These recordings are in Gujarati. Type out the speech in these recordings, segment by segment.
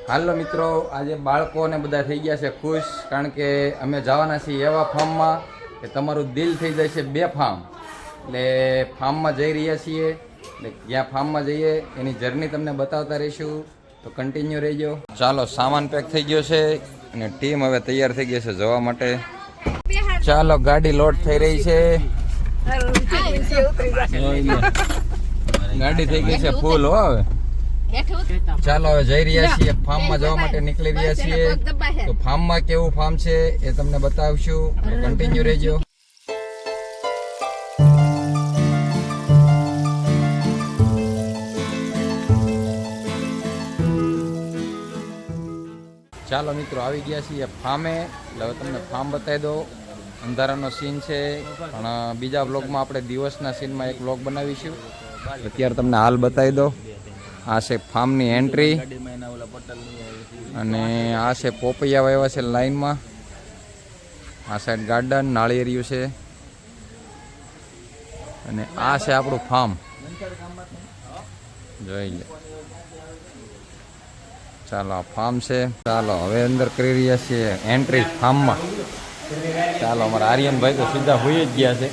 હાલો મિત્રો, આજે બાળકોને બધા થઈ ગયા છે ખુશ, કારણ કે અમે જવાના છીએ એવા ફાર્મમાં કે તમારું દિલ થઈ જાય છે બે ફાર્મ. એટલે ફાર્મમાં જઈ રહ્યા છીએ. એટલે જ્યાં ફાર્મમાં જઈએ એની જર્ની તમને બતાવતા રહીશું, તો કન્ટિન્યુ રહેજો. ચાલો, સામાન પેક થઈ ગયો છે અને ટીમ હવે તૈયાર થઈ ગઈ છે જવા માટે. ચાલો, ગાડી લોડ થઈ રહી છે. ગાડી થઈ ગઈ છે ફૂલ હો. હવે ચાલો, હવે જઈ રહ્યા છીએ ફાર્મમાં જવા માટે, નીકળી રહ્યા છીએ. તો ફાર્મમાં કેવું ફાર્મ છે એ તમને બતાવશું, કન્ટિન્યુ રહેજો. ચાલો મિત્રો, આવી ગયા છીએ ફાર્મે. એટલે હવે તમને ફાર્મ બતાવી દો. અંધારાનો સીન છે, પણ બીજા વ્લોગમાં આપણે દિવસના સીનમાં એક વ્લોગ બનાવીશું. અત્યારે તમને હાલ બતાવી દો. આ છે ફાર્મની એન્ટ્રી, અને આ છે પોપૈયા વાવ્યા છે લાઈનમાં. આ સાઈડ ગાર્ડન, નાળિયેરિયું છે, અને આ છે આપણું ફાર્મ. જોઈ લે. ચાલો, આ ફાર્મ છે. ચાલો, હવે અંદર કરી રહ્યા છીએ એન્ટ્રી ફાર્મમાં. ચાલો, અમારા આર્યનભાઈ તો સીધા હોઈ જ ગયા છે,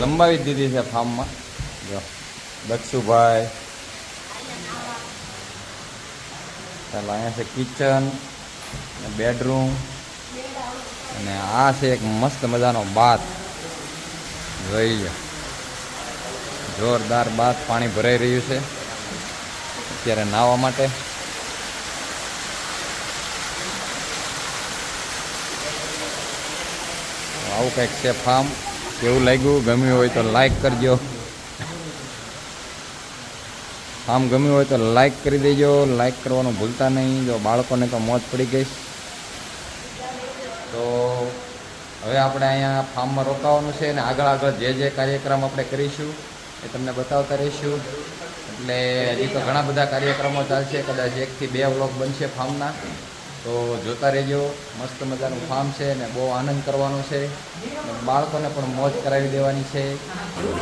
લંબાવી જ દીધી છે ફાર્મમાં. જો દક્ષુભાઈ. ચાલો, અહીંયા છે કિચન, બેડરૂમ, અને આ છે એક મસ્ત મજાનો બાથ. જોઈ લો, જોરદાર બાથ. પાણી ભરાઈ રહ્યું છે અત્યારે નાહવા માટે. આવું કંઈક છે ફાર્મ. કેવું લાગ્યું? ગમ્યું હોય તો લાઈક કરજો. ફાર્મ ગમ્યું હોય તો લાઈક કરી દેજો. લાઈક કરવાનું ભૂલતા નહીં. જો બાળકોને તો મોજ પડી ગઈ. તો હવે આપણે અહીંયા ફાર્મમાં રોકાવાનું છે, અને આગળ આગળ જે કાર્યક્રમ આપણે કરીશું એ તમને બતાવતા રહીશું. એટલે હજી તો ઘણા બધા કાર્યક્રમો ચાલશે. કદાચ 1 થી 2 વ્લોગ બનશે ફાર્મના, તો જોતા રહેજો. મસ્ત મજાનું ફાર્મ છે અને બહુ આનંદ કરવાનો છે. બાળકોને પણ મોજ કરાવી દેવાની છે.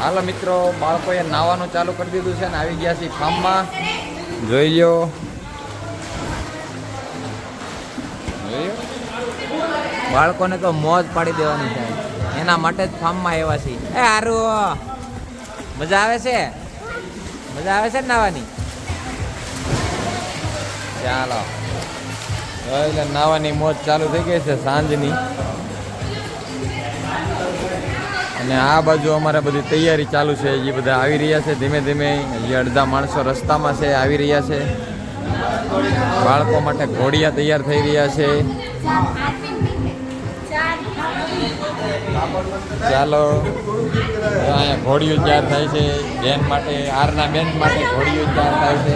હાલો મિત્રો, બાળકોએ નાહવાનું ચાલુ કરી દીધું છે ને આવી ગયા છે ફાર્મમાં. જોઈ લો, બાળકોને તો મોજ પાડી દેવાની છે. એના માટે જ ફાર્મમાં આવ્યા છે. એ હારું, મજા આવે છે? મજા આવે છે ને નાહવાની? ચાલો, એટલે નાહવાની મોજ ચાલુ થઈ ગઈ છે સાંજની. અને આ બાજુ અમારે બધી તૈયારી ચાલુ છે. એ બધા આવી રહ્યા છે ધીમે ધીમે. હજી અડધા માણસો રસ્તામાં છે, આવી રહ્યા છે. બાળકો માટે ઘોડિયા તૈયાર થઈ રહ્યા છે. ચાલો, અહીંયા ઘોડિયું તૈયાર થાય છે. બેન માટે, આરના બેન માટે ઘોડિયું તૈયાર થાય છે.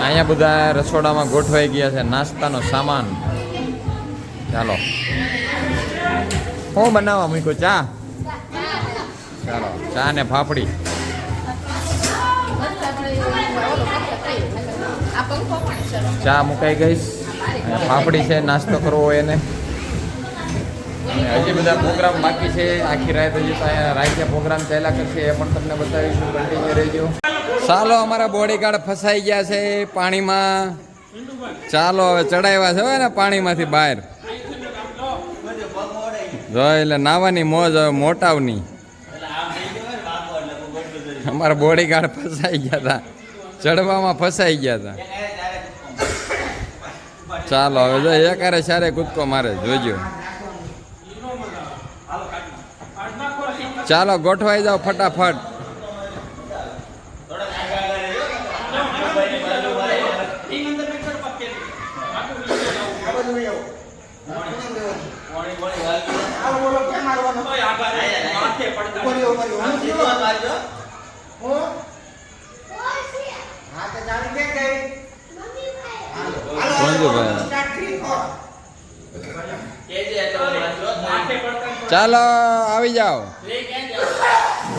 અહીંયા બધા રસોડામાં ગોઠવાઈ ગયા છે નાસ્તાનો સામાન. ચાલો, હું બનાવવા મૂક્યું? ચા. ચાલો, ચા ને ફાફડી. ચા મુકાઈ ગઈ, ફાફડી છે નાસ્તો કરવો હોય એને. હજી બધા પ્રોગ્રામ બાકી છે. આખી રાત હજી તો અહીંયા રાતે પ્રોગ્રામ ચાલ્યા કરશે, એ પણ તમને બતાવીશું. કન્ટિન્યુ રહેજો. ચાલો, અમારા બોડીગાર્ડ ફસાઈ ગયા છે પાણીમાં. ચાલો, હવે ચડાવ્યા છે ને પાણીમાંથી બહાર. જો એટલે નાવાની મોજ હવે મોટાવની. અમારા બોડીગાર્ડ ફસાઈ ગયા હતા, ચડવામાં ફસાઈ ગયા હતા. ચાલો, હવે જો એકારે સારે કૂદકો મારે, જોજો. ચાલો, ગોઠવાઈ જાઓ ફટાફટ. ચાલો, આવી જાઓ.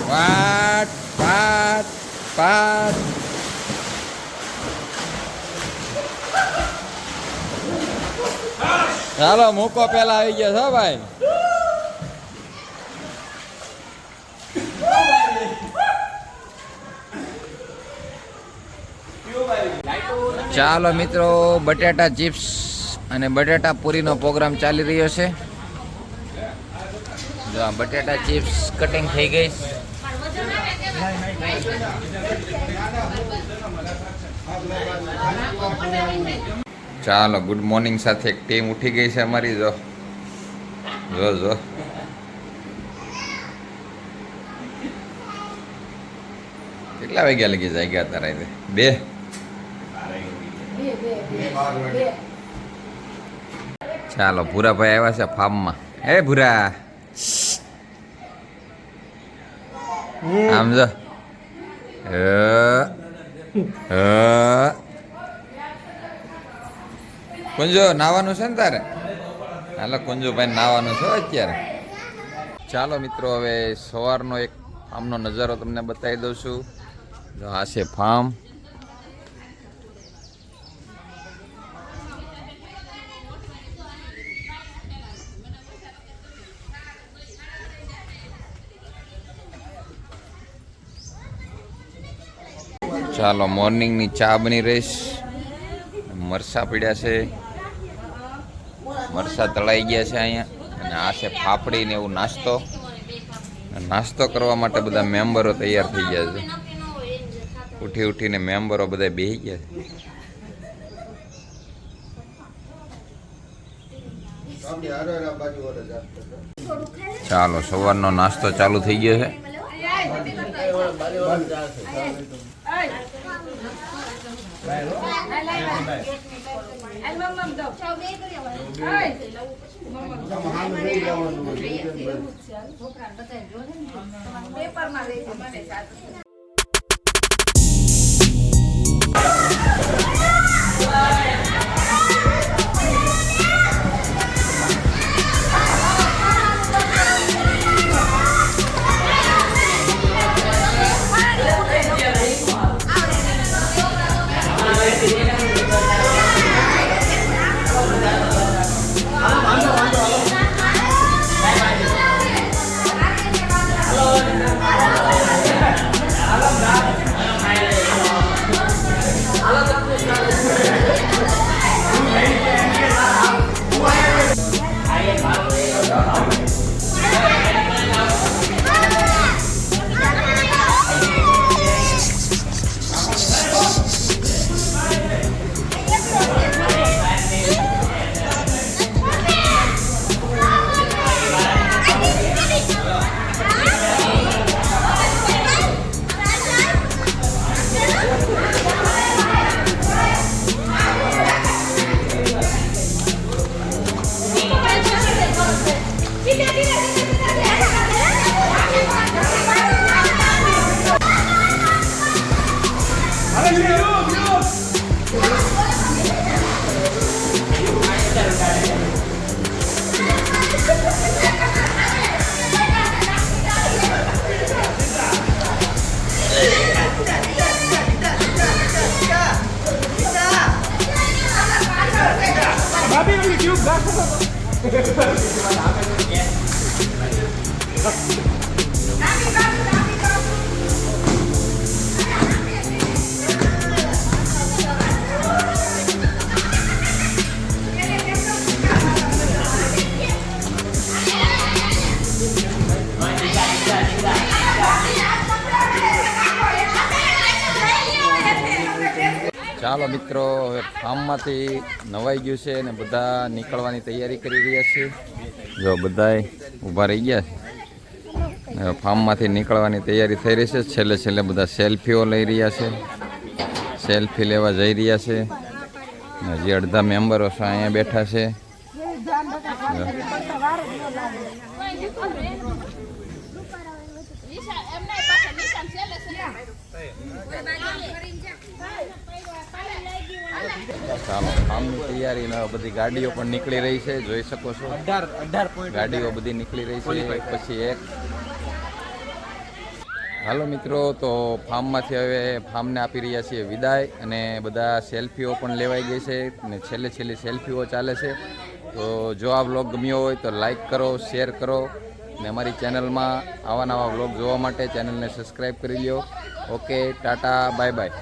પાટ પાટ પાટ. ચાલો, મૂકો. પેલા આવી ગયા છો ભાઈ. ચાલો મિત્રો, બટેટા ચિપ્સ અને બટેટા પૂરીનો પ્રોગ્રામ ચાલી રહ્યો છે. જો આ બટેટા ચિપ્સ કટિંગ થઈ ગઈ. ચાલો, ગુડ મોર્નિંગ સાથે એક ટીમ ઉઠી ગઈ છે અમારી. જો જો જો કેટલા વાગ્યા લગી જાગ્યા તારા? 2. ચાલો, ભૂરાભાઈ આવ્યા છે ફાર્મમાં. હે ભૂરા, આમ જો. કુંજો નાવાનું છે ને તારે? હાલો કુંજુભાઈ નાવાનું છે અત્યારે. ચાલો મિત્રો, હવે સવારનો એક ફાર્મનો નજારો તમને બતાવી દઉં છું. જો આ છે ફાર્મ. ચાલો, મોર્નિંગની ચા બની રહીશ. મરસા પીડ્યા છે, મરસા તળાઈ ગયા છે અહીંયા. અને આ છે ફાફડી ને એવું નાસ્તો. નાસ્તો કરવા માટે બધા મેમ્બરો તૈયાર થઈ ગયા છે. ઉઠી ઉઠીને મેમ્બરો બધા બેસી ગયા છે. ચાલો, સવારનો નાસ્તો ચાલુ થઈ ગયો છે. ચાલો મિત્રો, હવે ફાર્મમાંથી નવાઈ ગયું છે અને બધા નીકળવાની તૈયારી કરી રહ્યા છે. જો બધાય ઊભા રહી ગયા છે. ફાર્મમાંથી નીકળવાની તૈયારી થઈ રહી છે. છેલ્લે છેલ્લે બધા સેલ્ફીઓ લઈ રહ્યા છે, સેલ્ફી લેવા જઈ રહ્યા છે. હજી અડધા મેમ્બરો અહીંયા બેઠા છે. ચાલો, ફાર્મની તૈયારી ને બધી ગાડીઓ પણ નીકળી રહી છે, જોઈ શકો છો. 18 ગાડીઓ બધી નીકળી રહી છે, પછી એક. હાલો મિત્રો, તો ફાર્મમાંથી હવે ફાર્મને આપી રહ્યા છીએ વિદાય. અને બધા સેલ્ફીઓ પણ લેવાઈ ગઈ છે અને છેલ્લે છેલ્લી સેલ્ફીઓ ચાલે છે. તો જો આ વ્લોગ ગમ્યો હોય તો લાઈક કરો, શેર કરો ને અમારી ચેનલમાં આવા નવા વ્લોગ જોવા માટે ચેનલને સબસ્ક્રાઈબ કરી લ્યો. Okay, Tata, bye bye.